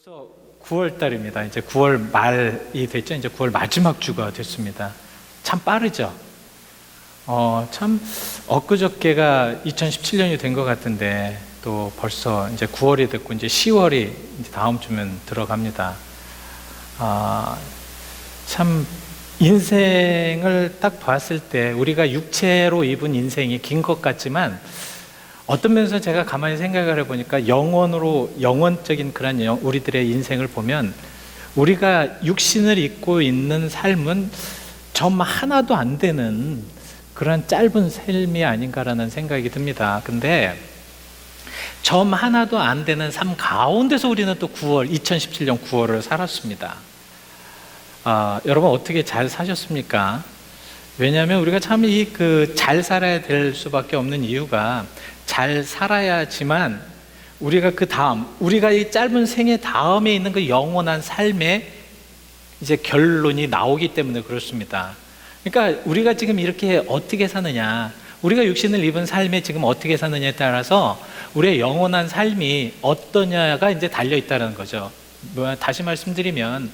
벌써 9월 달입니다. 이제 9월 말이 됐죠. 이제 9월 마지막 주가 됐습니다. 참 빠르죠. 참 엊그저께가 2017년이 된 것 같은데 또 벌써 이제 9월이 됐고 이제 10월이 이제 다음 주면 들어갑니다. 참 인생을 딱 봤을 때 우리가 육체로 입은 인생이 긴 것 같지만 어떤 면에서 제가 가만히 생각을 해보니까 영원적인 그런 우리들의 인생을 보면 우리가 육신을 입고 있는 삶은 점 하나도 안 되는 그런 짧은 삶이 아닌가라는 생각이 듭니다. 근데 점 하나도 안 되는 삶 가운데서 우리는 또 2017년 9월을 살았습니다. 여러분 어떻게 잘 사셨습니까? 왜냐하면 우리가 참 잘 살아야 될 수밖에 없는 이유가 잘 살아야지만 우리가 우리가 이 짧은 생애 다음에 있는 그 영원한 삶의 이제 결론이 나오기 때문에 그렇습니다. 그러니까 우리가 지금 이렇게 어떻게 사느냐, 우리가 육신을 입은 삶에 지금 어떻게 사느냐에 따라서 우리의 영원한 삶이 어떠냐가 이제 달려 있다는 거죠. 다시 말씀드리면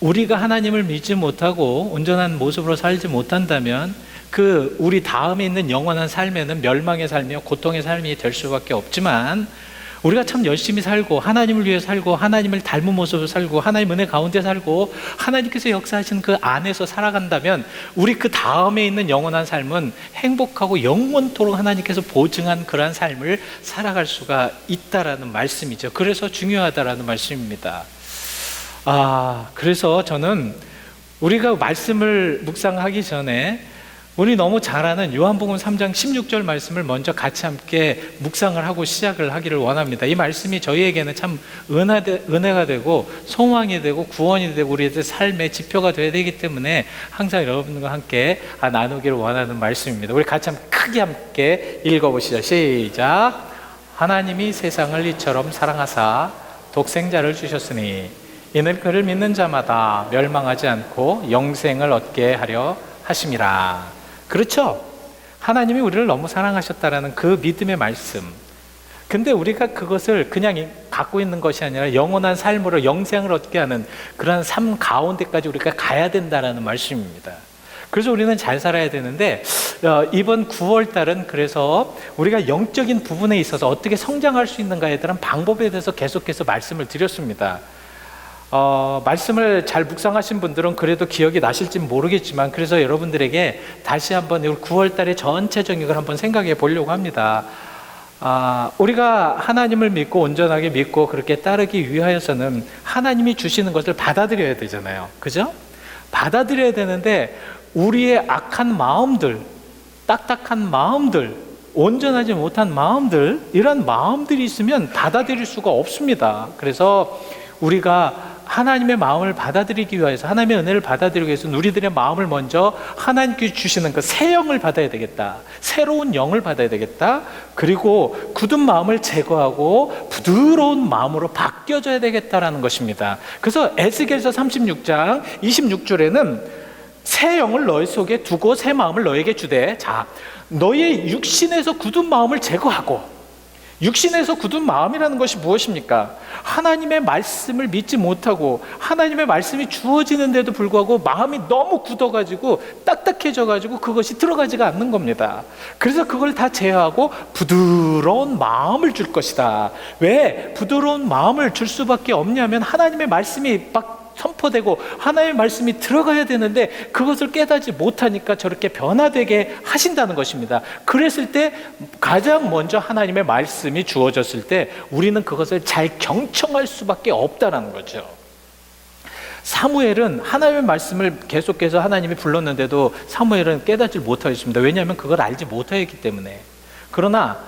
우리가 하나님을 믿지 못하고 온전한 모습으로 살지 못한다면 우리 다음에 있는 영원한 삶에는 멸망의 삶이요 고통의 삶이 될 수밖에 없지만 우리가 참 열심히 살고 하나님을 위해 살고 하나님을 닮은 모습으로 살고 하나님 은혜 가운데 살고 하나님께서 역사하신 그 안에서 살아간다면 우리 그 다음에 있는 영원한 삶은 행복하고 영원토록 하나님께서 보증한 그러한 삶을 살아갈 수가 있다라는 말씀이죠. 그래서 중요하다라는 말씀입니다. 그래서 저는 우리가 말씀을 묵상하기 전에 우리 너무 잘 아는 요한복음 3장 16절 말씀을 먼저 같이 함께 묵상을 하고 시작을 하기를 원합니다. 이 말씀이 저희에게는 참 은혜가 되고 소망이 되고 구원이 되고 우리의 삶의 지표가 되어야 되기 때문에 항상 여러분과 함께 나누기를 원하는 말씀입니다. 우리 같이 크게 함께 읽어보시죠. 시작. 하나님이 세상을 이처럼 사랑하사 독생자를 주셨으니 이는 그를 믿는 자마다 멸망하지 않고 영생을 얻게 하려 하심이라. 그렇죠? 하나님이 우리를 너무 사랑하셨다라는 그 믿음의 말씀. 근데 우리가 그것을 그냥 갖고 있는 것이 아니라 영원한 삶으로 영생을 얻게 하는 그런 삶 가운데까지 우리가 가야 된다라는 말씀입니다. 그래서 우리는 잘 살아야 되는데 이번 9월 달은 그래서 우리가 영적인 부분에 있어서 어떻게 성장할 수 있는가에 대한 방법에 대해서 계속해서 말씀을 드렸습니다. 말씀을 잘 묵상하신 분들은 그래도 기억이 나실지 모르겠지만 그래서 여러분들에게 다시 한번 9월 달의 전체적인 걸 한번 생각해 보려고 합니다. 우리가 하나님을 믿고 온전하게 믿고 그렇게 따르기 위하여서는 하나님이 주시는 것을 받아들여야 되잖아요. 그죠? 받아들여야 되는데 우리의 악한 마음들, 딱딱한 마음들, 온전하지 못한 마음들, 이런 마음들이 있으면 받아들일 수가 없습니다. 그래서 우리가 하나님의 마음을 받아들이기 위해서 하나님의 은혜를 받아들이기 위해서 우리들의 마음을 먼저 하나님께 주시는 그 새 영을 받아야 되겠다. 새로운 영을 받아야 되겠다. 그리고 굳은 마음을 제거하고 부드러운 마음으로 바뀌어져야 되겠다라는 것입니다. 그래서 에스겔서 36장 26절에는 새 영을 너희 속에 두고 새 마음을 너에게 주되 너의 육신에서 굳은 마음을 제거하고. 육신에서 굳은 마음이라는 것이 무엇입니까? 하나님의 말씀을 믿지 못하고 하나님의 말씀이 주어지는데도 불구하고 마음이 너무 굳어가지고 딱딱해져가지고 그것이 들어가지가 않는 겁니다. 그래서 그걸 다 제어하고 부드러운 마음을 줄 것이다. 왜 부드러운 마음을 줄 수밖에 없냐면 하나님의 말씀이 막 선포되고 하나님의 말씀이 들어가야 되는데 그것을 깨닫지 못하니까 저렇게 변화되게 하신다는 것입니다. 그랬을 때 가장 먼저 하나님의 말씀이 주어졌을 때 우리는 그것을 잘 경청할 수밖에 없다는 거죠. 사무엘은 하나님의 말씀을 계속해서 하나님이 불렀는데도 사무엘은 깨닫지 못하고 있습니다. 왜냐하면 그걸 알지 못하였기 때문에. 그러나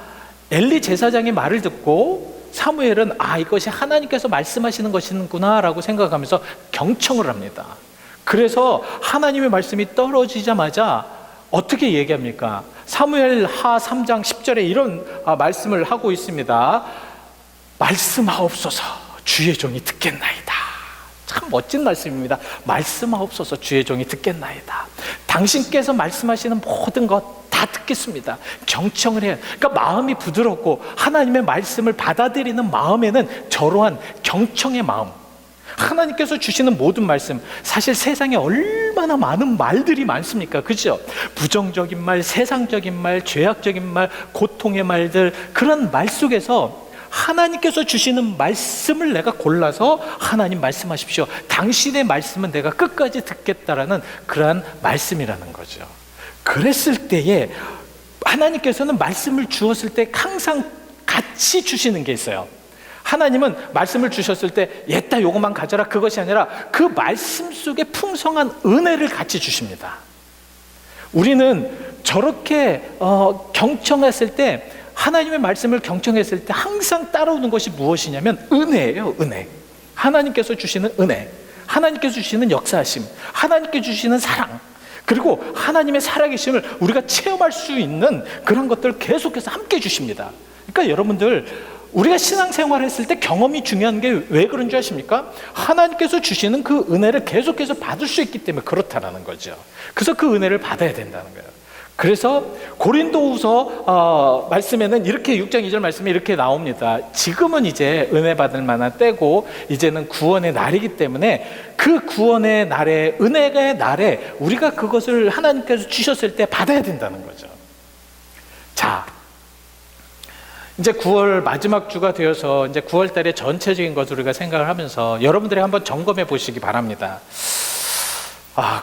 엘리 제사장의 말을 듣고 사무엘은 이것이 하나님께서 말씀하시는 것이구나 라고 생각하면서 경청을 합니다. 그래서 하나님의 말씀이 떨어지자마자 어떻게 얘기합니까? 사무엘 하 3장 10절에 이런 말씀을 하고 있습니다. 말씀하옵소서 주의 종이 듣겠나이다. 참 멋진 말씀입니다. 말씀하옵소서 주의 종이 듣겠나이다. 당신께서 말씀하시는 모든 것 다 다 듣겠습니다. 경청을 해야. 그러니까 마음이 부드럽고 하나님의 말씀을 받아들이는 마음에는 저러한 경청의 마음, 하나님께서 주시는 모든 말씀, 사실 세상에 얼마나 많은 말들이 많습니까? 그죠? 부정적인 말, 세상적인 말, 죄악적인 말, 고통의 말들, 그런 말 속에서 하나님께서 주시는 말씀을 내가 골라서 하나님 말씀하십시오, 당신의 말씀은 내가 끝까지 듣겠다라는 그러한 말씀이라는 거죠. 그랬을 때에 하나님께서는 말씀을 주었을 때 항상 같이 주시는 게 있어요. 하나님은 말씀을 주셨을 때 옛다 요것만 가져라, 그것이 아니라 그 말씀 속에 풍성한 은혜를 같이 주십니다. 우리는 저렇게 경청했을 때, 하나님의 말씀을 경청했을 때 항상 따라오는 것이 무엇이냐면 은혜예요. 은혜. 하나님께서 주시는 은혜, 하나님께서 주시는 역사하심, 하나님께서 주시는 사랑, 그리고 하나님의 살아계심을 우리가 체험할 수 있는 그런 것들을 계속해서 함께 주십니다. 그러니까 여러분들, 우리가 신앙생활을 했을 때 경험이 중요한 게 왜 그런 줄 아십니까? 하나님께서 주시는 그 은혜를 계속해서 받을 수 있기 때문에 그렇다라는 거죠. 그래서 그 은혜를 받아야 된다는 거예요. 그래서 고린도후서 말씀에는 이렇게 6장 2절 말씀이 이렇게 나옵니다. 지금은 이제 은혜 받을 만한 때고 이제는 구원의 날이기 때문에 그 구원의 날에, 은혜의 날에 우리가 그것을 하나님께서 주셨을 때 받아야 된다는 거죠. 자, 이제 9월 마지막 주가 되어서 이제 9월 달의 전체적인 것을 우리가 생각을 하면서 여러분들이 한번 점검해 보시기 바랍니다.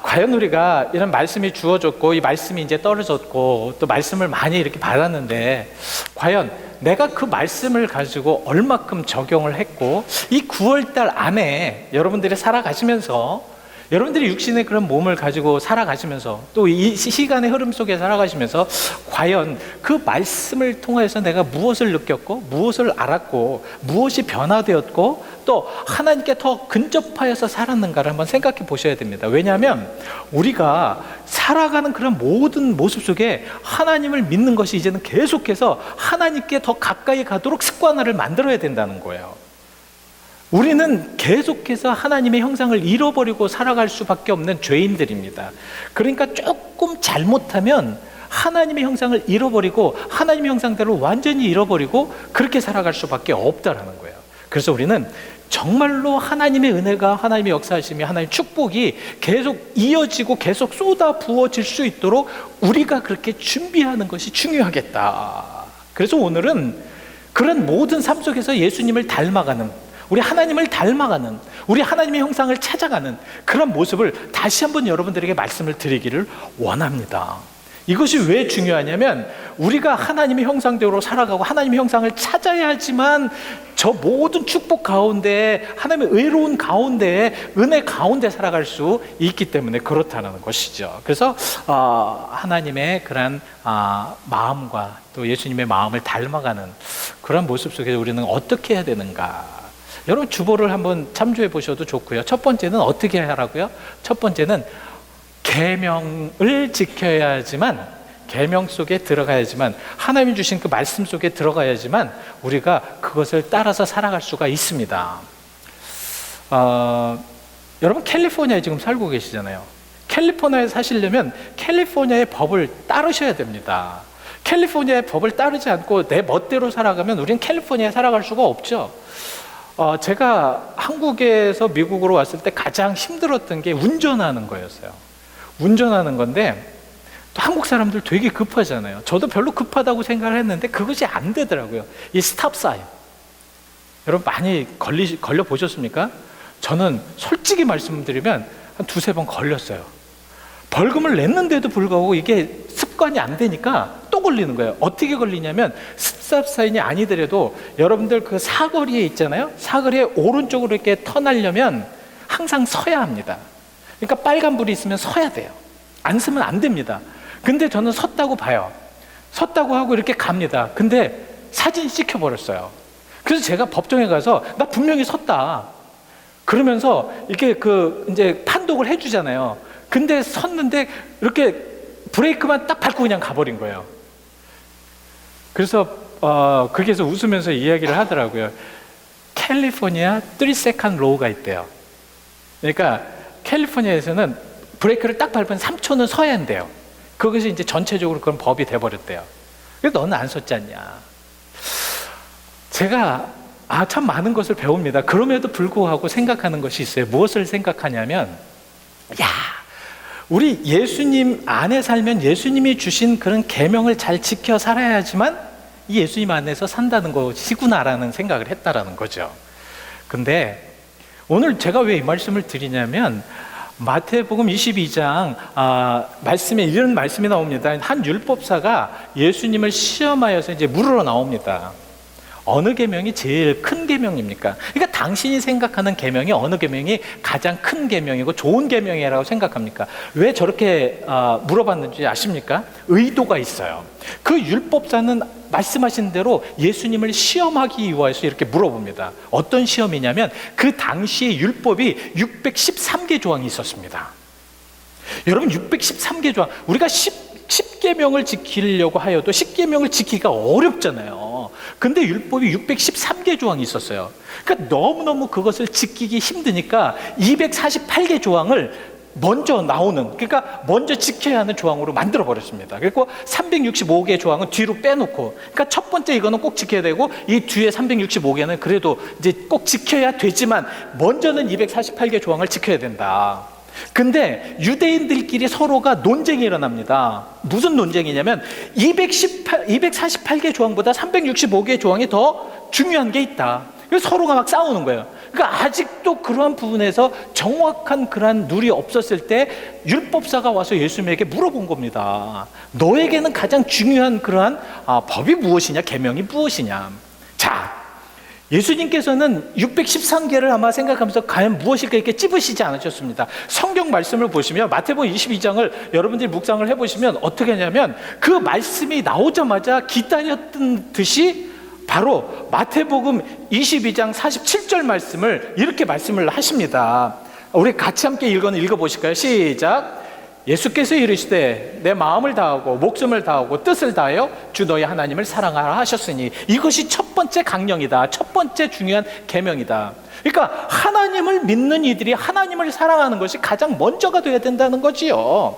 과연 우리가 이런 말씀이 주어졌고 이 말씀이 이제 떨어졌고 또 말씀을 많이 이렇게 받았는데 과연 내가 그 말씀을 가지고 얼마큼 적용을 했고, 이 9월 달 안에 여러분들이 살아가시면서, 여러분들이 육신의 그런 몸을 가지고 살아가시면서 또 이 시간의 흐름 속에 살아가시면서 과연 그 말씀을 통해서 내가 무엇을 느꼈고 무엇을 알았고 무엇이 변화되었고 또 하나님께 더 근접하여서 살았는가를 한번 생각해 보셔야 됩니다. 왜냐하면 우리가 살아가는 그런 모든 모습 속에 하나님을 믿는 것이 이제는 계속해서 하나님께 더 가까이 가도록 습관화를 만들어야 된다는 거예요. 우리는 계속해서 하나님의 형상을 잃어버리고 살아갈 수밖에 없는 죄인들입니다. 그러니까 조금 잘못하면 하나님의 형상을 잃어버리고 하나님의 형상대로 완전히 잃어버리고 그렇게 살아갈 수밖에 없다라는 거예요. 그래서 우리는 정말로 하나님의 은혜가, 하나님의 역사하심이, 하나님의 축복이 계속 이어지고 계속 쏟아 부어질 수 있도록 우리가 그렇게 준비하는 것이 중요하겠다. 그래서 오늘은 그런 모든 삶 속에서 예수님을 닮아가는, 우리 하나님을 닮아가는, 우리 하나님의 형상을 찾아가는 그런 모습을 다시 한번 여러분들에게 말씀을 드리기를 원합니다. 이것이 왜 중요하냐면 우리가 하나님의 형상대로 살아가고 하나님의 형상을 찾아야지만 저 모든 축복 가운데, 하나님의 의로운 가운데, 은혜 가운데 살아갈 수 있기 때문에 그렇다는 것이죠. 그래서 하나님의 그런 마음과 또 예수님의 마음을 닮아가는 그런 모습 속에서 우리는 어떻게 해야 되는가, 여러분 주보를 한번 참조해 보셔도 좋고요. 첫 번째는 어떻게 하라고요? 첫 번째는 계명을 지켜야지만, 계명 속에 들어가야지만, 하나님 주신 그 말씀 속에 들어가야지만 우리가 그것을 따라서 살아갈 수가 있습니다. 여러분 캘리포니아에 지금 살고 계시잖아요. 캘리포니아에 사시려면 캘리포니아의 법을 따르셔야 됩니다. 캘리포니아의 법을 따르지 않고 내 멋대로 살아가면 우리는 캘리포니아에 살아갈 수가 없죠. 제가 한국에서 미국으로 왔을 때 가장 힘들었던 게 운전하는 거였어요. 운전하는 건데 또 한국 사람들 되게 급하잖아요. 저도 별로 급하다고 생각을 했는데 그것이 안 되더라고요. 이 스탑 사인, 여러분 많이 걸려 보셨습니까? 저는 솔직히 말씀드리면 한 두세 번 걸렸어요. 벌금을 냈는데도 불구하고 이게 습관이 안 되니까 또 걸리는 거예요. 어떻게 걸리냐면 스탑 사인이 아니더라도 여러분들 그 사거리에 있잖아요. 사거리에 오른쪽으로 이렇게 턴하려면 항상 서야 합니다. 그러니까 빨간불이 있으면 서야 돼요. 안 서면 안 됩니다. 근데 저는 섰다고 봐요. 섰다고 하고 이렇게 갑니다. 근데 사진이 찍혀버렸어요. 그래서 제가 법정에 가서 나 분명히 섰다 그러면서 이렇게 이제 판독을 해주잖아요. 근데 섰는데 이렇게 브레이크만 딱 밟고 그냥 가버린 거예요. 그래서 거기에서 웃으면서 이야기를 하더라고요. 캘리포니아 3second law가 있대요. 그러니까 캘리포니아에서는 브레이크를 딱 밟으면 3초는 서야 한대요. 그것이 이제 전체적으로 그런 법이 돼버렸대요. 그래서 너는 안 썼지 않냐. 제가 참 많은 것을 배웁니다. 그럼에도 불구하고 생각하는 것이 있어요. 무엇을 생각하냐면, 우리 예수님 안에 살면 예수님이 주신 그런 계명을 잘 지켜 살아야지만 이 예수님 안에서 산다는 것이구나라는 생각을 했다라는 거죠. 근데 오늘 제가 왜 이 말씀을 드리냐면, 마태복음 22장 말씀에 이런 말씀이 나옵니다. 한 율법사가 예수님을 시험하여서 이제 물으러 나옵니다. 어느 계명이 제일 큰 계명입니까? 그러니까 당신이 생각하는 계명이 어느 계명이 가장 큰 계명이고 좋은 계명이라고 생각합니까? 왜 저렇게 물어봤는지 아십니까? 의도가 있어요. 그 율법사는 말씀하신 대로 예수님을 시험하기 위해서 이렇게 물어봅니다. 어떤 시험이냐면, 그 당시에 율법이 613개 조항이 있었습니다. 여러분, 613개 조항, 우리가 10계명을 지키려고 하여도 10계명을 지키기가 어렵잖아요. 근데 율법이 613개 조항이 있었어요. 그러니까 너무너무 그것을 지키기 힘드니까 248개 조항을 먼저 나오는, 그러니까 먼저 지켜야 하는 조항으로 만들어 버렸습니다. 그리고 365개 조항은 뒤로 빼놓고, 그러니까 첫 번째 이거는 꼭 지켜야 되고, 이 뒤에 365개는 그래도 이제 꼭 지켜야 되지만 먼저는 248개 조항을 지켜야 된다. 근데 유대인들끼리 서로가 논쟁이 일어납니다. 무슨 논쟁이냐면, 248개 조항보다 365개 조항이 더 중요한 게 있다. 그래서 서로가 막 싸우는 거예요. 그러니까 아직도 그러한 부분에서 정확한 그러한 룰이 없었을 때 율법사가 와서 예수님에게 물어본 겁니다. 너에게는 가장 중요한 그러한 법이 무엇이냐, 계명이 무엇이냐. 자, 예수님께서는 613개를 아마 생각하면서 과연 무엇일까 이렇게 찝으시지 않으셨습니다. 성경 말씀을 보시면 마태복음 22장을 여러분들이 묵상을 해보시면 어떻게 하냐면, 그 말씀이 나오자마자 기다렸던 듯이 바로 마태복음 22장 47절 말씀을 이렇게 말씀을 하십니다. 우리 같이 함께 읽어보실까요? 시작. 예수께서 이르시되 내 마음을 다하고 목숨을 다하고 뜻을 다하여 주 너희 하나님을 사랑하라 하셨으니, 이것이 첫 번째 강령이다. 첫 번째 중요한 계명이다. 그러니까 하나님을 믿는 이들이 하나님을 사랑하는 것이 가장 먼저가 돼야 된다는 거지요.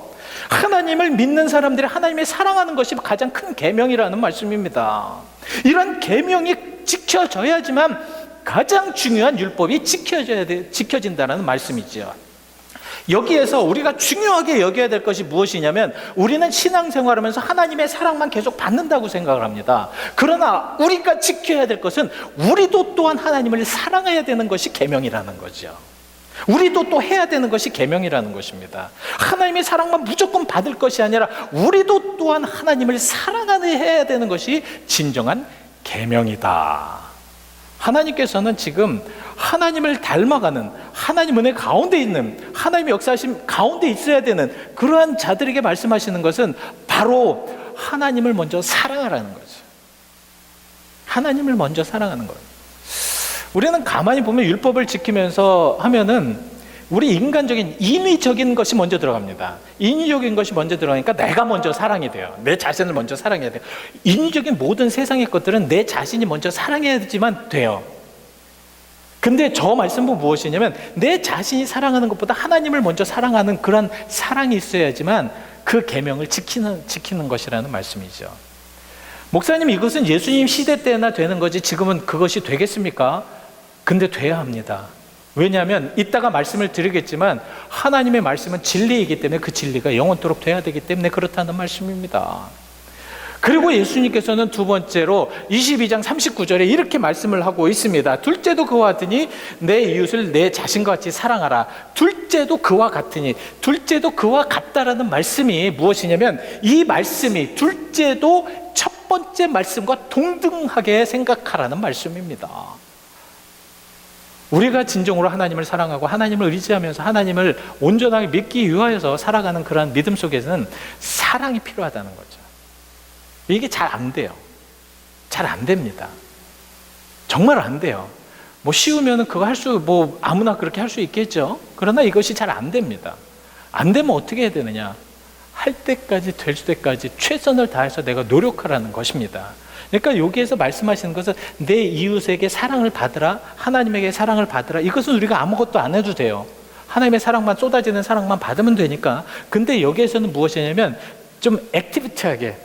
하나님을 믿는 사람들이 하나님을 사랑하는 것이 가장 큰 계명이라는 말씀입니다. 이런 계명이 지켜져야지만 가장 중요한 율법이 지켜진다는 말씀이죠. 여기에서 우리가 중요하게 여겨야 될 것이 무엇이냐면, 우리는 신앙생활하면서 하나님의 사랑만 계속 받는다고 생각을 합니다. 그러나 우리가 지켜야 될 것은 우리도 또한 하나님을 사랑해야 되는 것이 계명이라는 거죠. 우리도 또 해야 되는 것이 계명이라는 것입니다. 하나님의 사랑만 무조건 받을 것이 아니라 우리도 또한 하나님을 사랑해야 되는 것이 진정한 계명이다. 하나님께서는 지금 하나님을 닮아가는, 하나님 은혜 가운데 있는, 하나님의 역사하심 가운데 있어야 되는 그러한 자들에게 말씀하시는 것은 바로 하나님을 먼저 사랑하라는 거죠. 하나님을 먼저 사랑하는 거예요. 우리는 가만히 보면 율법을 지키면서 하면은 우리 인간적인 인위적인 것이 먼저 들어갑니다. 인위적인 것이 먼저 들어가니까 내가 먼저 사랑이 돼요. 내 자신을 먼저 사랑해야 돼요. 인위적인 모든 세상의 것들은 내 자신이 먼저 사랑해야지만 돼요. 근데 저 말씀은 무엇이냐면, 내 자신이 사랑하는 것보다 하나님을 먼저 사랑하는 그런 사랑이 있어야지만 그 계명을 지키는 것이라는 말씀이죠. 목사님, 이것은 예수님 시대 때나 되는 거지 지금은 그것이 되겠습니까? 근데 돼야 합니다. 왜냐하면 이따가 말씀을 드리겠지만 하나님의 말씀은 진리이기 때문에 그 진리가 영원토록 돼야 되기 때문에 그렇다는 말씀입니다. 그리고 예수님께서는 두 번째로 22장 39절에 이렇게 말씀을 하고 있습니다. 둘째도 그와 같으니 내 이웃을 내 자신과 같이 사랑하라. 둘째도 그와 같으니, 둘째도 그와 같다라는 말씀이 무엇이냐면, 이 말씀이 둘째도 첫 번째 말씀과 동등하게 생각하라는 말씀입니다. 우리가 진정으로 하나님을 사랑하고 하나님을 의지하면서 하나님을 온전하게 믿기 위하여서 살아가는 그러한 믿음 속에서는 사랑이 필요하다는 거죠. 이게 잘 안 돼요. 잘 안 됩니다. 정말 안 돼요. 뭐 쉬우면 그거 아무나 그렇게 할 수 있겠죠. 그러나 이것이 잘 안 됩니다. 안 되면 어떻게 해야 되느냐? 할 때까지, 될 때까지 최선을 다해서 내가 노력하라는 것입니다. 그러니까 여기에서 말씀하시는 것은 내 이웃에게 사랑을 받으라, 하나님에게 사랑을 받으라. 이것은 우리가 아무것도 안 해도 돼요. 하나님의 사랑만, 쏟아지는 사랑만 받으면 되니까. 근데 여기에서는 무엇이냐면 좀 액티비티하게,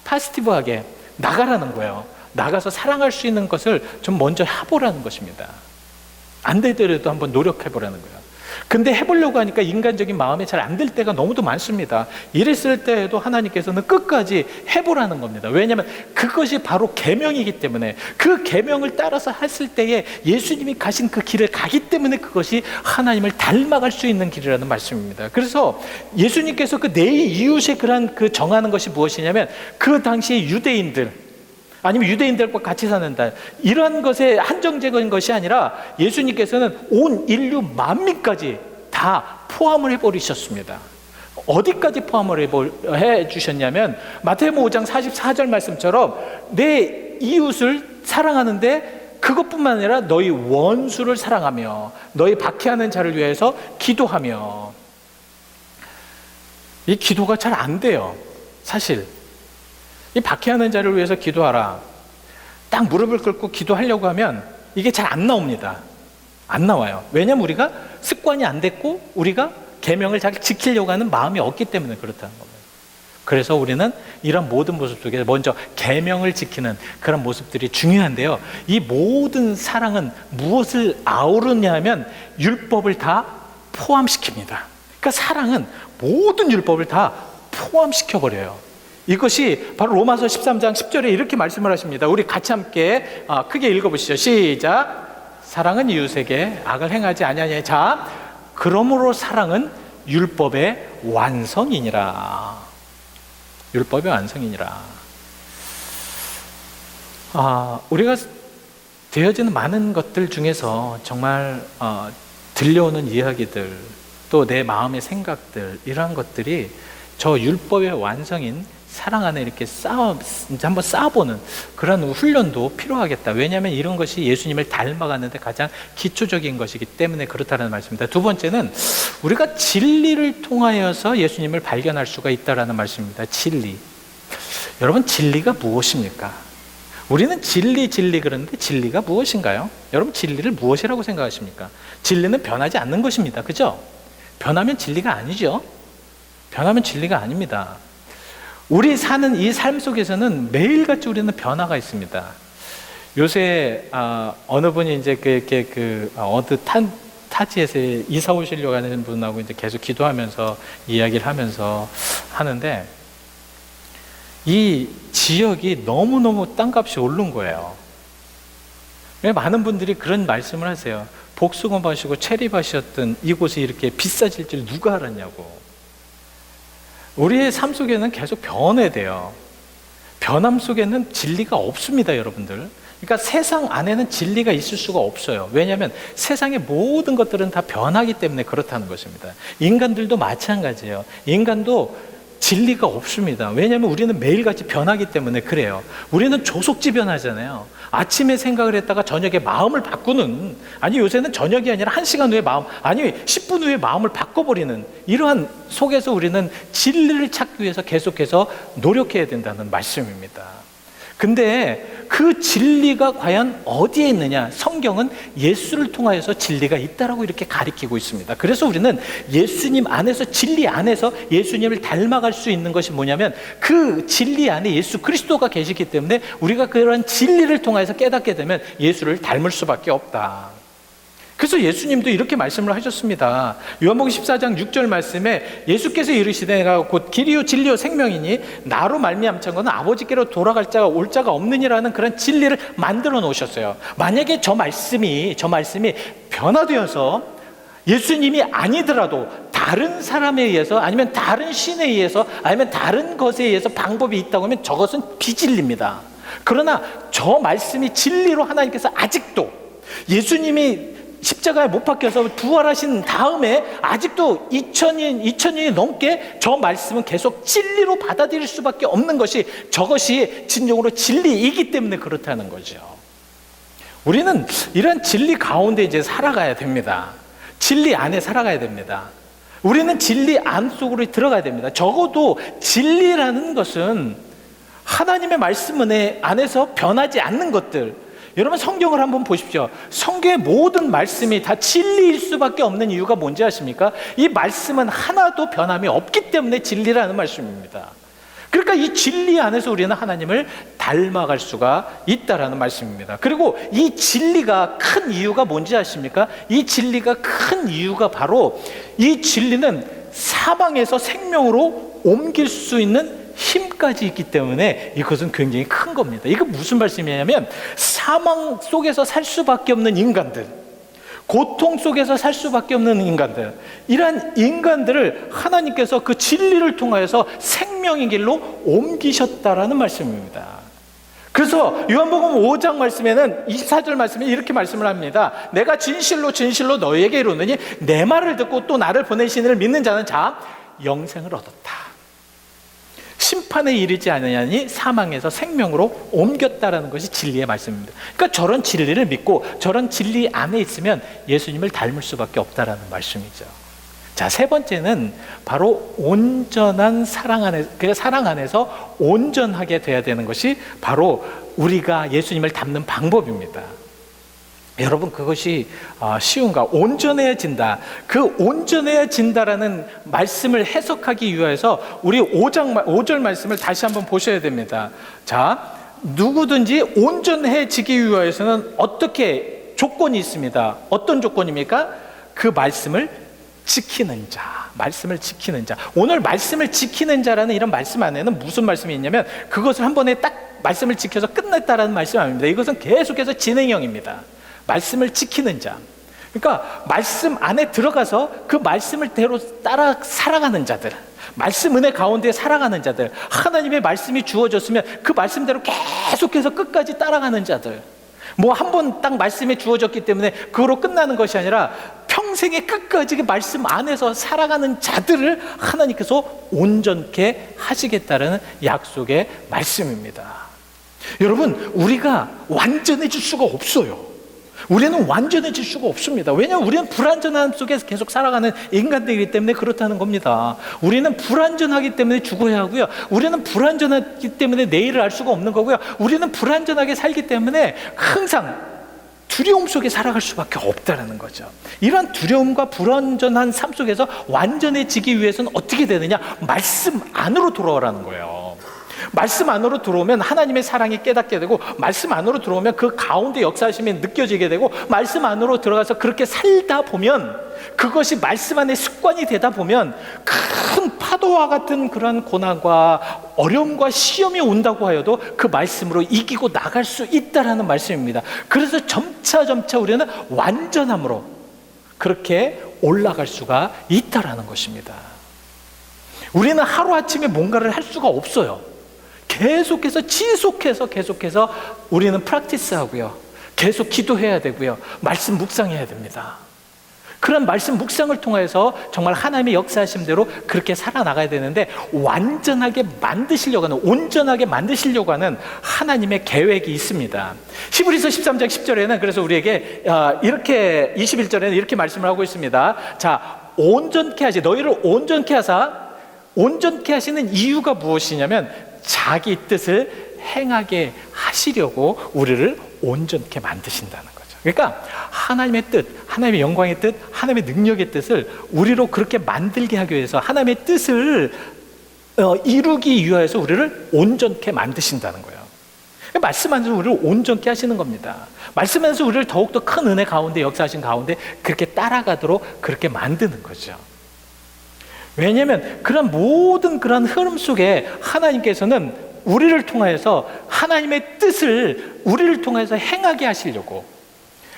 파지티브하게 나가라는 거예요. 나가서 사랑할 수 있는 것을 좀 먼저 해보라는 것입니다. 안 되더라도 한번 노력해보라는 거예요. 근데 해보려고 하니까 인간적인 마음에 잘 안 될 때가 너무도 많습니다. 이랬을 때에도 하나님께서는 끝까지 해보라는 겁니다. 왜냐하면 그것이 바로 계명이기 때문에, 그 계명을 따라서 했을 때에 예수님이 가신 그 길을 가기 때문에 그것이 하나님을 닮아갈 수 있는 길이라는 말씀입니다. 그래서 예수님께서 그 내 이웃의 그 정하는 것이 무엇이냐면, 그 당시에 유대인들 아니면 유대인들과 같이 사는다, 이러한 것에 한정적인 것이 아니라 예수님께서는 온 인류 만민까지 다 포함을 해버리셨습니다. 어디까지 포함을 해주셨냐면, 마태복음 5장 44절 말씀처럼 내 이웃을 사랑하는데 그것뿐만 아니라 너희 원수를 사랑하며 너희 박해하는 자를 위해서 기도하며. 이 기도가 잘 안 돼요. 사실 이 박해하는 자를 위해서 기도하라, 딱 무릎을 꿇고 기도하려고 하면 이게 잘 안 나옵니다. 안 나와요. 왜냐하면 우리가 습관이 안 됐고 우리가 계명을 잘 지키려고 하는 마음이 없기 때문에 그렇다는 겁니다. 그래서 우리는 이런 모든 모습 속에 먼저 계명을 지키는 그런 모습들이 중요한데요, 이 모든 사랑은 무엇을 아우르냐 하면 율법을 다 포함시킵니다. 그러니까 사랑은 모든 율법을 다 포함시켜버려요. 이것이 바로 로마서 13장 10절에 이렇게 말씀을 하십니다. 우리 같이 함께 크게 읽어보시죠. 시작. 사랑은 이웃에게 악을 행하지 아니하냐. 자, 그러므로 사랑은 율법의 완성이니라. 율법의 완성이니라. 우리가 되어지는 많은 것들 중에서 정말 들려오는 이야기들, 또 내 마음의 생각들, 이러한 것들이 저 율법의 완성인 사랑 안에 이렇게 한번 쌓아보는 그런 훈련도 필요하겠다. 왜냐하면 이런 것이 예수님을 닮아가는데 가장 기초적인 것이기 때문에 그렇다는 말씀입니다. 두 번째는 우리가 진리를 통하여서 예수님을 발견할 수가 있다는 말씀입니다. 진리. 여러분, 진리가 무엇입니까? 우리는 진리 그러는데 진리가 무엇인가요? 여러분, 진리를 무엇이라고 생각하십니까? 진리는 변하지 않는 것입니다. 그죠? 변하면 진리가 아니죠. 변하면 진리가 아닙니다. 우리 사는 이 삶 속에서는 매일같이 우리는 변화가 있습니다. 요새 어느 분이 이제 어느 타지에서 이사 오시려고 하는 분하고 이제 계속 기도하면서 이야기를 하면서 하는데, 이 지역이 너무너무 땅값이 오른 거예요. 많은 분들이 그런 말씀을 하세요. 복숭아밭이고 체리밭이었던 이곳이 이렇게 비싸질 줄 누가 알았냐고. 우리의 삶 속에는 계속 변해야 돼요. 변함 속에는 진리가 없습니다, 여러분들. 그러니까 세상 안에는 진리가 있을 수가 없어요. 왜냐하면 세상의 모든 것들은 다 변하기 때문에 그렇다는 것입니다. 인간들도 마찬가지예요. 인간도 진리가 없습니다. 왜냐하면 우리는 매일같이 변하기 때문에 그래요. 우리는 조속지변하잖아요. 아침에 생각을 했다가 저녁에 마음을 바꾸는, 아니 요새는 저녁이 아니라 1시간 후에 마음, 아니 10분 후에 마음을 바꿔버리는, 이러한 속에서 우리는 진리를 찾기 위해서 계속해서 노력해야 된다는 말씀입니다. 근데 그 진리가 과연 어디에 있느냐? 성경은 예수를 통하여서 진리가 있다라고 이렇게 가리키고 있습니다. 그래서 우리는 예수님 안에서, 진리 안에서 예수님을 닮아갈 수 있는 것이 뭐냐면 그 진리 안에 예수 그리스도가 계시기 때문에 우리가 그런 진리를 통해서 깨닫게 되면 예수를 닮을 수밖에 없다. 그래서 예수님도 이렇게 말씀을 하셨습니다. 요한복음 14장 6절 말씀에 예수께서 이르시되 내가 곧 길이요 진리요 생명이니 나로 말미암고는 아버지께로 돌아갈 자가 올 자가 없느니라는 그런 진리를 만들어 놓으셨어요. 만약에 저 말씀이 변화되어서 예수님이 아니더라도 다른 사람에 의해서, 아니면 다른 신에 의해서, 아니면 다른 것에 의해서 방법이 있다고 하면 저것은 비진리입니다. 그러나 저 말씀이 진리로 하나님께서 아직도, 예수님이 십자가에 못 박혀서 부활하신 다음에 아직도 2000년이 넘게 저 말씀은 계속 진리로 받아들일 수밖에 없는 것이, 저것이 진정으로 진리이기 때문에 그렇다는 거죠. 우리는 이런 진리 가운데 이제 살아가야 됩니다. 진리 안에 살아가야 됩니다. 우리는 진리 안속으로 들어가야 됩니다. 적어도 진리라는 것은 하나님의 말씀 안에서 변하지 않는 것들, 여러분 성경을 한번 보십시오. 성경의 모든 말씀이 다 진리일 수밖에 없는 이유가 뭔지 아십니까? 이 말씀은 하나도 변함이 없기 때문에 진리라는 말씀입니다. 그러니까 이 진리 안에서 우리는 하나님을 닮아갈 수가 있다라는 말씀입니다. 그리고 이 진리가 큰 이유가 뭔지 아십니까? 이 진리가 큰 이유가 바로 이 진리는 사망에서 생명으로 옮길 수 있는 힘까지 있기 때문에 이것은 굉장히 큰 겁니다. 이거 무슨 말씀이냐면 사망 속에서 살 수밖에 없는 인간들, 고통 속에서 살 수밖에 없는 인간들, 이러한 인간들을 하나님께서 그 진리를 통하여서 생명의 길로 옮기셨다라는 말씀입니다. 그래서 요한복음 5장 말씀에는 24절 말씀에 이렇게 말씀을 합니다. 내가 진실로 진실로 너희에게 이르노니 내 말을 듣고 또 나를 보내신 이를 믿는 자는 영생을 얻었다. 심판에 이르지 않으냐니 사망에서 생명으로 옮겼다라는 것이 진리의 말씀입니다. 그러니까 저런 진리를 믿고 저런 진리 안에 있으면 예수님을 닮을 수밖에 없다라는 말씀이죠. 자, 세 번째는 바로 온전한 사랑 안에서 온전하게 돼야 되는 것이 바로 우리가 예수님을 닮는 방법입니다. 여러분, 그것이 쉬운가? 온전해진다. 그 온전해진다라는 말씀을 해석하기 위해서 우리 5절 말씀을 다시 한번 보셔야 됩니다. 자, 누구든지 온전해지기 위해서는 어떻게 조건이 있습니다. 어떤 조건입니까? 그 말씀을 지키는 자, 말씀을 지키는 자. 오늘 말씀을 지키는 자라는 이런 말씀 안에는 무슨 말씀이 있냐면 그것을 한 번에 딱 말씀을 지켜서 끝냈다라는 말씀 아닙니다. 이것은 계속해서 진행형입니다. 말씀을 지키는 자. 그러니까 말씀 안에 들어가서 그 말씀을 대로 따라 살아가는 자들, 말씀 은혜 가운데 살아가는 자들, 하나님의 말씀이 주어졌으면 그 말씀대로 계속해서 끝까지 따라가는 자들, 뭐 한 번 딱 말씀이 주어졌기 때문에 그거로 끝나는 것이 아니라 평생의 끝까지 그 말씀 안에서 살아가는 자들을 하나님께서 온전케 하시겠다는 약속의 말씀입니다. 여러분, 우리가 완전해질 수가 없어요. 우리는 완전해질 수가 없습니다. 왜냐하면 우리는 불완전함 속에서 계속 살아가는 인간들이기 때문에 그렇다는 겁니다. 우리는 불완전하기 때문에 죽어야 하고요. 우리는 불완전하기 때문에 내일을 알 수가 없는 거고요. 우리는 불완전하게 살기 때문에 항상 두려움 속에 살아갈 수밖에 없다는 거죠. 이러한 두려움과 불완전한 삶 속에서 완전해지기 위해서는 어떻게 되느냐? 말씀 안으로 돌아오라는 거예요. 말씀 안으로 들어오면 하나님의 사랑이 깨닫게 되고, 말씀 안으로 들어오면 그 가운데 역사하심이 느껴지게 되고, 말씀 안으로 들어가서 그렇게 살다 보면, 그것이 말씀 안에 습관이 되다 보면 큰 파도와 같은 그런 고난과 어려움과 시험이 온다고 하여도 그 말씀으로 이기고 나갈 수 있다라는 말씀입니다. 그래서 점차 우리는 완전함으로 그렇게 올라갈 수가 있다라는 것입니다. 우리는 하루아침에 뭔가를 할 수가 없어요. 계속해서 우리는 프랙티스 하고요. 계속 기도해야 되고요. 말씀 묵상해야 됩니다. 그런 말씀 묵상을 통해서 정말 하나님의 역사하심대로 그렇게 살아나가야 되는데, 완전하게 만드시려고 하는, 온전하게 만드시려고 하는 하나님의 계획이 있습니다. 히브리서 13장 10절에는 그래서 우리에게 이렇게 21절에는 이렇게 말씀을 하고 있습니다. 자, 온전케 하시, 너희를 온전케 하시는 이유가 무엇이냐면 자기 뜻을 행하게 하시려고 우리를 온전케 만드신다는 거죠. 그러니까 하나님의 뜻, 하나님의 영광의 뜻, 하나님의 능력의 뜻을 우리로 그렇게 만들게 하기 위해서, 하나님의 뜻을 이루기 위해서 우리를 온전케 만드신다는 거예요. 말씀 안에서 우리를 온전케 하시는 겁니다. 말씀 안에서 우리를 더욱더 큰 은혜 가운데, 역사하신 가운데 그렇게 따라가도록 그렇게 만드는 거죠. 왜냐하면 그런 모든 그런 흐름 속에 하나님께서는 우리를 통하여서 하나님의 뜻을 우리를 통해서 행하게 하시려고,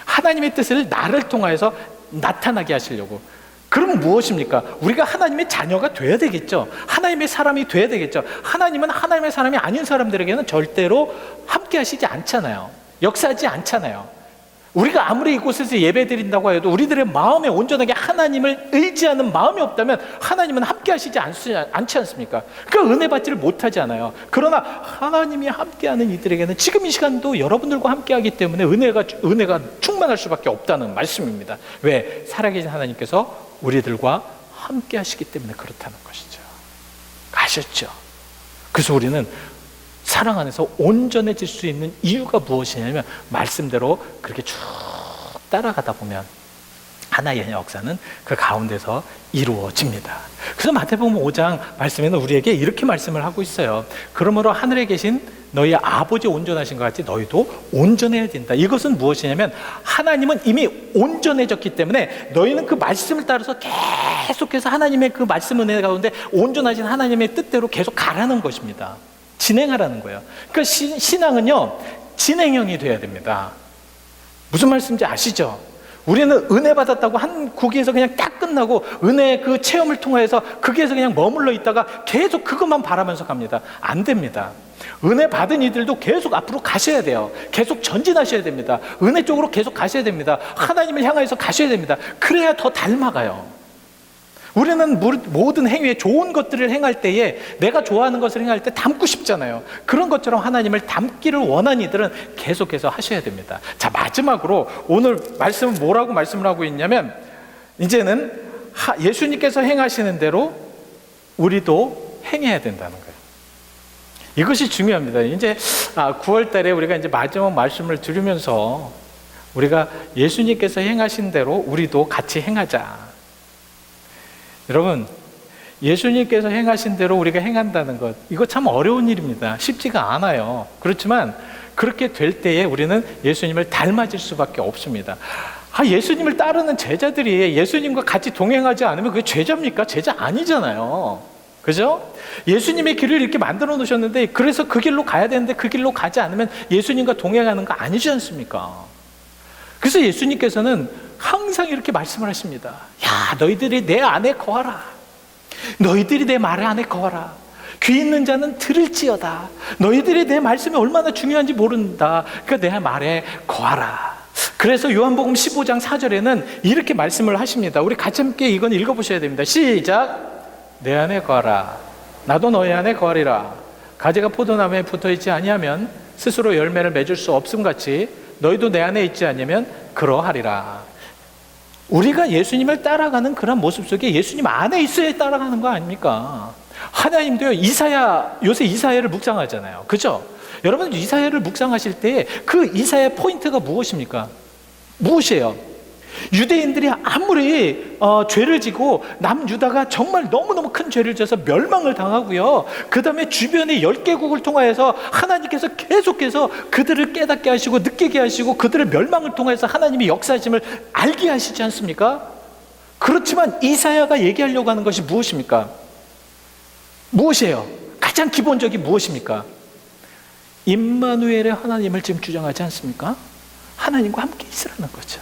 하나님의 뜻을 나를 통하여서 나타나게 하시려고. 그럼 무엇입니까? 우리가 하나님의 자녀가 돼야 되겠죠. 하나님의 사람이 돼야 되겠죠. 하나님은 하나님의 사람이 아닌 사람들에게는 절대로 함께 하시지 않잖아요. 역사하지 않잖아요. 우리가 아무리 이곳에서 예배드린다고 해도 우리들의 마음에 온전하게 하나님을 의지하는 마음이 없다면 하나님은 함께 하시지 않지 않습니까? 그러니까 은혜 받지를 못하지 않아요. 그러나 하나님이 함께하는 이들에게는 지금 이 시간도 여러분들과 함께하기 때문에 은혜가 충만할 수밖에 없다는 말씀입니다. 왜? 살아계신 하나님께서 우리들과 함께 하시기 때문에 그렇다는 것이죠. 아셨죠? 그래서 우리는 사랑 안에서 온전해질 수 있는 이유가 무엇이냐면 말씀대로 그렇게 쭉 따라가다 보면 하나의 역사는 그 가운데서 이루어집니다. 그래서 마태복음 5장 말씀에는 우리에게 이렇게 말씀을 하고 있어요. 그러므로 하늘에 계신 너희 아버지 온전하신 것 같이 너희도 온전해야 된다. 이것은 무엇이냐면 하나님은 이미 온전해졌기 때문에 너희는 그 말씀을 따라서 계속해서 하나님의 그 말씀 은혜 가운데 온전하신 하나님의 뜻대로 계속 가라는 것입니다. 진행하라는 거예요. 그러니까 신앙은요, 진행형이 돼야 됩니다. 무슨 말씀인지 아시죠? 우리는 은혜 받았다고 한 구기에서 그냥 딱 끝나고 은혜의 그 체험을 통해서 거기에서 그냥 머물러 있다가 계속 그것만 바라면서 갑니다. 안 됩니다. 은혜 받은 이들도 계속 앞으로 가셔야 돼요. 계속 전진하셔야 됩니다. 은혜 쪽으로 계속 가셔야 됩니다. 하나님을 향해서 가셔야 됩니다. 그래야 더 닮아가요. 우리는 모든 행위에 좋은 것들을 행할 때에 내가 좋아하는 것을 행할 때 닮고 싶잖아요. 그런 것처럼 하나님을 닮기를 원하는 이들은 계속해서 하셔야 됩니다. 자, 마지막으로 오늘 말씀은 뭐라고 말씀을 하고 있냐면 이제는 예수님께서 행하시는 대로 우리도 행해야 된다는 거예요. 이것이 중요합니다. 이제 9월 달에 우리가 이제 마지막 말씀을 들으면서 우리가 예수님께서 행하신 대로 우리도 같이 행하자. 여러분, 예수님께서 행하신 대로 우리가 행한다는 것, 이거 참 어려운 일입니다. 쉽지가 않아요. 그렇지만 그렇게 될 때에 우리는 예수님을 닮아질 수밖에 없습니다. 예수님을 따르는 제자들이 예수님과 같이 동행하지 않으면 그게 제자입니까? 제자 아니잖아요. 그죠? 예수님의 길을 이렇게 만들어 놓으셨는데 그래서 그 길로 가야 되는데 그 길로 가지 않으면 예수님과 동행하는 거 아니지 않습니까? 그래서 예수님께서는 항상 이렇게 말씀을 하십니다. 야, 너희들이 내 안에 거하라. 너희들이 내 말 안에 거하라. 귀 있는 자는 들을지어다. 너희들이 내 말씀이 얼마나 중요한지 모른다. 그러니까 내 말에 거하라. 그래서 요한복음 15장 4절에는 이렇게 말씀을 하십니다. 우리 같이 함께 이건 읽어보셔야 됩니다. 시작. 내 안에 거하라. 나도 너희 안에 거하리라. 가지가 포도나무에 붙어있지 아니하면 스스로 열매를 맺을 수 없음같이 너희도 내 안에 있지 않으면 그러하리라. 우리가 예수님을 따라가는 그런 모습 속에 예수님 안에 있어야 따라가는 거 아닙니까? 하나님도요, 요새 이사야를 묵상하잖아요. 그죠? 여러분, 이사야를 묵상하실 때 그 이사야 포인트가 무엇입니까? 무엇이에요? 유대인들이 아무리 죄를 지고 남유다가 정말 너무너무 큰 죄를 져서 멸망을 당하고요, 그 다음에 주변의 10개국을 통하여서 하나님께서 계속해서 그들을 깨닫게 하시고 느끼게 하시고 그들의 멸망을 통해서 하나님의 역사심을 알게 하시지 않습니까? 그렇지만 이사야가 얘기하려고 하는 것이 무엇입니까? 무엇이에요? 가장 기본적인 무엇입니까? 임마누엘의 하나님을 지금 주장하지 않습니까? 하나님과 함께 있으라는 거죠.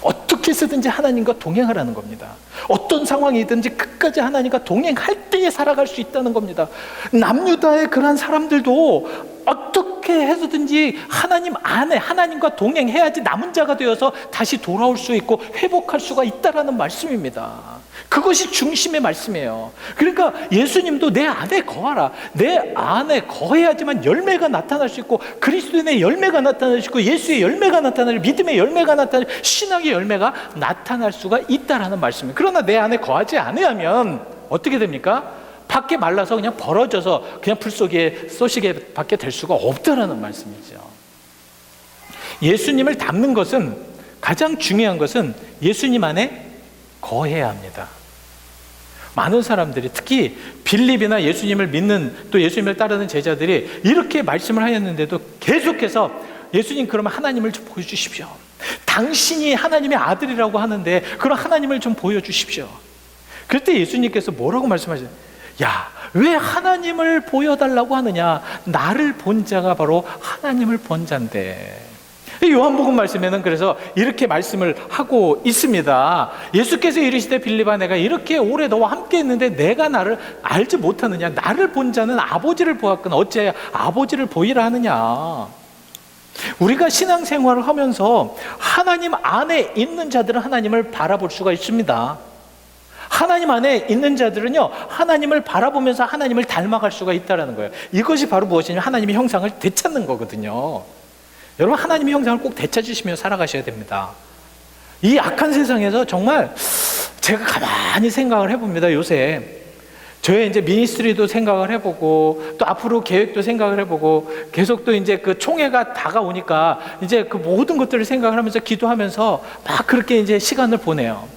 어떻게 해서든지 하나님과 동행하라는 겁니다. 어떤 상황이든지 끝까지 하나님과 동행할 때에 살아갈 수 있다는 겁니다. 남유다의 그런 사람들도 어떻게 해서든지 하나님 안에 하나님과 동행해야지 남은 자가 되어서 다시 돌아올 수 있고 회복할 수가 있다라는 말씀입니다. 그것이 중심의 말씀이에요. 그러니까 예수님도 내 안에 거하라. 내 안에 거해야지만 열매가 나타날 수 있고 그리스도인의 열매가 나타날 수 있고 예수의 열매가 나타날, 믿음의 열매가 나타날, 신앙의 열매가 나타날 수가 있다라는 말씀이에요. 그러나 내 안에 거하지 않으면 어떻게 됩니까? 밖에 말라서 그냥 벌어져서 그냥 불 속에 쏘시게 밖에 될 수가 없다라는 말씀이죠. 예수님을 닮는 것은, 가장 중요한 것은 예수님 안에 거해야 합니다. 많은 사람들이, 특히 빌립이나 예수님을 믿는 또 예수님을 따르는 제자들이 이렇게 말씀을 하였는데도 계속해서 예수님, 그러면 하나님을 좀 보여주십시오. 당신이 하나님의 아들이라고 하는데 그런 하나님을 좀 보여주십시오. 그럴 때 예수님께서 뭐라고 말씀하세요? 야, 왜 하나님을 보여달라고 하느냐? 나를 본 자가 바로 하나님을 본 자인데. 요한복음 말씀에는 그래서 이렇게 말씀을 하고 있습니다. 예수께서 이르시되 빌립아, 내가 이렇게 오래 너와 함께 있는데 내가 나를 알지 못하느냐? 나를 본 자는 아버지를 보았거나 어찌하여 아버지를 보이라 하느냐? 우리가 신앙생활을 하면서 하나님 안에 있는 자들은 하나님을 바라볼 수가 있습니다. 하나님 안에 있는 자들은요, 하나님을 바라보면서 하나님을 닮아갈 수가 있다는 거예요. 이것이 바로 무엇이냐면 하나님의 형상을 되찾는 거거든요. 여러분, 하나님의 형상을 꼭 되찾으시며 살아가셔야 됩니다. 이 악한 세상에서 정말 제가 가만히 생각을 해봅니다. 요새 저의 이제 미니스트리도 생각을 해보고 또 앞으로 계획도 생각을 해보고 계속 또 이제 그 총회가 다가오니까 이제 그 모든 것들을 생각을 하면서 기도하면서 막 그렇게 이제 시간을 보내요.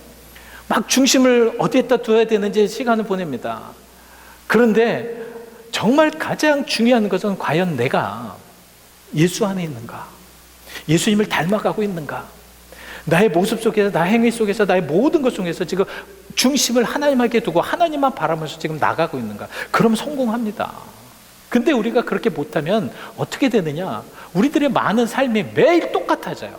막 중심을 어디에다 두어야 되는지 시간을 보냅니다. 그런데 정말 가장 중요한 것은 과연 내가 예수 안에 있는가? 예수님을 닮아가고 있는가? 나의 모습 속에서, 나의 행위 속에서, 나의 모든 것 속에서 지금 중심을 하나님에게 두고 하나님만 바라면서 지금 나가고 있는가? 그럼 성공합니다. 근데 우리가 그렇게 못하면 어떻게 되느냐? 우리들의 많은 삶이 매일 똑같아져요.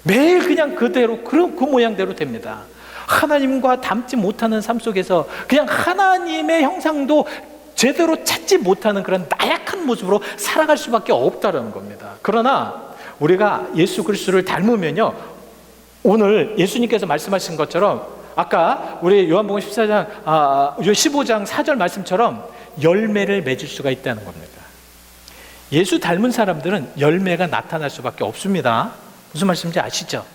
매일 그냥 그대로, 그 모양대로 됩니다. 하나님과 닮지 못하는 삶 속에서 그냥 하나님의 형상도 제대로 찾지 못하는 그런 나약한 모습으로 살아갈 수밖에 없다는 겁니다. 그러나 우리가 예수 그리스도를 닮으면요, 오늘 예수님께서 말씀하신 것처럼 아까 우리 요한복음 15장 4절 말씀처럼 열매를 맺을 수가 있다는 겁니다. 예수 닮은 사람들은 열매가 나타날 수밖에 없습니다. 무슨 말씀인지 아시죠?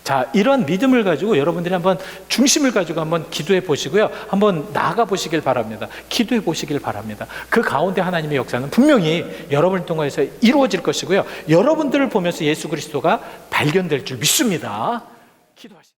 자, 이런 믿음을 가지고 여러분들이 한번 중심을 가지고 한번 기도해 보시고요. 한번 나아가 보시길 바랍니다. 기도해 보시길 바랍니다. 그 가운데 하나님의 역사는 분명히 여러분을 통해서 이루어질 것이고요. 여러분들을 보면서 예수 그리스도가 발견될 줄 믿습니다. 기도하십시오.